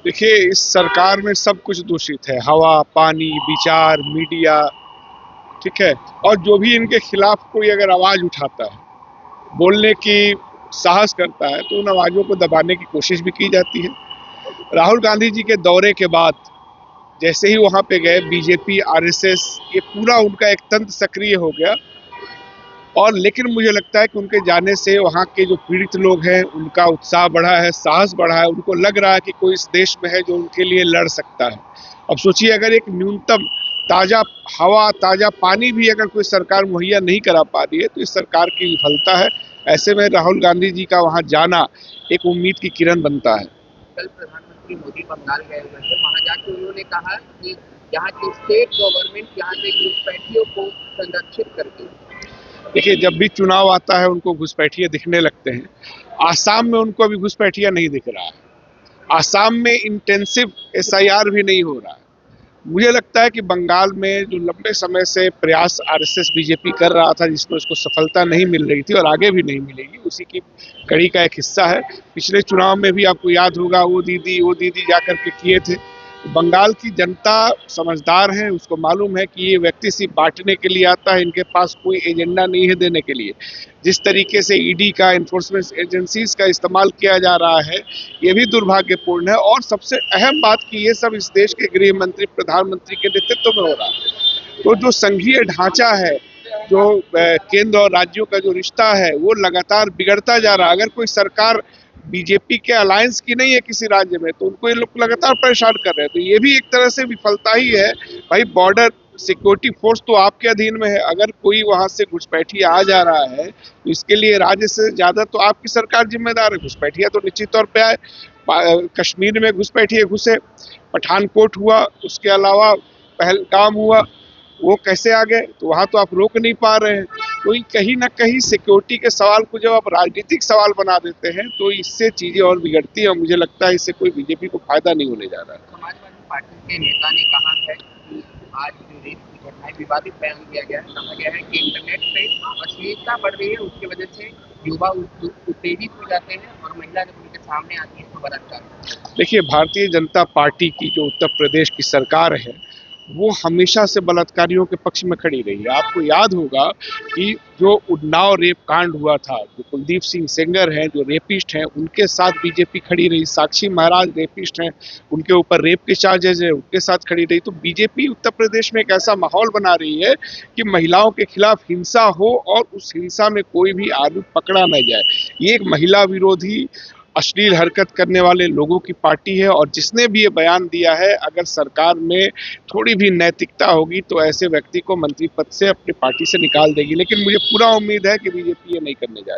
देखिए, इस सरकार में सब कुछ दूषित है। हवा, पानी, विचार, मीडिया, ठीक है? और जो भी इनके खिलाफ कोई अगर आवाज़ उठाता है, बोलने की साहस करता है, तो उन आवाज़ों को दबाने की कोशिश भी की जाती है। राहुल गांधी जी के दौरे के बाद जैसे ही वहाँ पे गए, बीजेपी, आरएसएस, ये पूरा उनका एक तंत्र सक्रिय हो गया। और लेकिन मुझे लगता है कि उनके जाने से वहाँ के जो पीड़ित लोग हैं, उनका उत्साह बढ़ा है, साहस बढ़ा है। उनको लग रहा है कि कोई इस देश में है जो उनके लिए लड़ सकता है। अब सोचिए, अगर एक न्यूनतम ताज़ा हवा, ताज़ा पानी भी अगर कोई सरकार मुहैया नहीं करा पा रही है, तो इस सरकार की विफलता है। ऐसे में राहुल गांधी जी का वहाँ जाना एक उम्मीद की किरण बनता है। कल प्रधानमंत्री मोदी बंगाल गए हुए थे, वहां जाके उन्होंने कहा कि यहाँ की स्टेट गवर्नमेंट यहाँ के घुसपैठियों को संरक्षित करती है। देखिए, जब भी चुनाव आता है उनको घुसपैठिए दिखने लगते हैं। आसाम में उनको अभी घुसपैठिया नहीं दिख रहा है। आसाम में इंटेंसिव एसआईआर भी नहीं हो रहा है। मुझे लगता है कि बंगाल में जो लंबे समय से प्रयास आरएसएस बीजेपी कर रहा था, जिसमें उसको सफलता नहीं मिल रही थी और आगे भी नहीं मिलेगी, उसी की कड़ी का एक हिस्सा है। पिछले चुनाव में भी आपको याद होगा, वो दीदी जा करके किए थे। बंगाल की जनता समझदार है, उसको मालूम है कि ये व्यक्ति सिर्फ बांटने के लिए आता है, इनके पास कोई एजेंडा नहीं है देने के लिए। जिस तरीके से ईडी का, एनफोर्समेंट एजेंसीज का इस्तेमाल किया जा रहा है, ये भी दुर्भाग्यपूर्ण है। और सबसे अहम बात कि ये सब इस देश के गृह मंत्री, प्रधानमंत्री के नेतृत्व में हो रहा है। तो जो संघीय ढांचा है, जो केंद्र और राज्यों का जो रिश्ता है, वो लगातार बिगड़ता जा रहा है। अगर कोई सरकार बीजेपी के अलायंस की नहीं है किसी राज्य में, तो उनको ये लोग लगातार परेशान कर रहे हैं। तो ये भी एक तरह से विफलता ही है। भाई, बॉर्डर सिक्योरिटी फोर्स तो आपके अधीन में है। अगर कोई वहां से घुसपैठिया आ जा रहा है, तो इसके लिए राज्य से ज्यादा तो आपकी सरकार जिम्मेदार है। घुसपैठिया तो निश्चित तौर पे आए। कश्मीर में घुसपैठिए घुसे, पठानकोट हुआ, उसके अलावा पहलगाम हुआ, वो कैसे आ गए? तो वहां तो आप रोक नहीं पा रहे हैं। तो कहीं ना कहीं सिक्योरिटी के सवाल को जब आप राजनीतिक सवाल बना देते हैं, तो इससे चीजें और बिगड़ती हैं। और मुझे लगता है इससे कोई बीजेपी को फायदा नहीं होने जा रहा है। समाजवादी पार्टी के नेता ने कहा है कि आज जो रेप की घटनाएं विवादित बयान दिया गया है, कहा गया है कि इंटरनेट पे अश्लीलता बढ़ रही है, उसकी वजह से युवा उत्तेजित हो जाते हैं और महिला जब उनके सामने आती है तो बलात्कार। देखिए, भारतीय जनता पार्टी की जो उत्तर प्रदेश की सरकार है, वो हमेशा से बलात्कारियों के पक्ष में खड़ी रही है। आपको याद होगा कि जो उन्नाव रेप कांड हुआ था, जो कुलदीप सिंह सेंगर हैं, जो रेपिस्ट हैं, उनके साथ बीजेपी खड़ी रही। साक्षी महाराज रेपिस्ट हैं, उनके ऊपर रेप के चार्जेज हैं, उनके साथ खड़ी रही। तो बीजेपी उत्तर प्रदेश में एक ऐसा माहौल बना रही है कि महिलाओं के खिलाफ हिंसा हो और उस हिंसा में कोई भी आदमी पकड़ा न जाए। ये एक महिला विरोधी, अश्लील हरकत करने वाले लोगों की पार्टी है। और जिसने भी ये बयान दिया है, अगर सरकार में थोड़ी भी नैतिकता होगी तो ऐसे व्यक्ति को मंत्री पद से अपनी पार्टी से निकाल देगी। लेकिन मुझे पूरा उम्मीद है कि बीजेपी ये नहीं करने जा रही।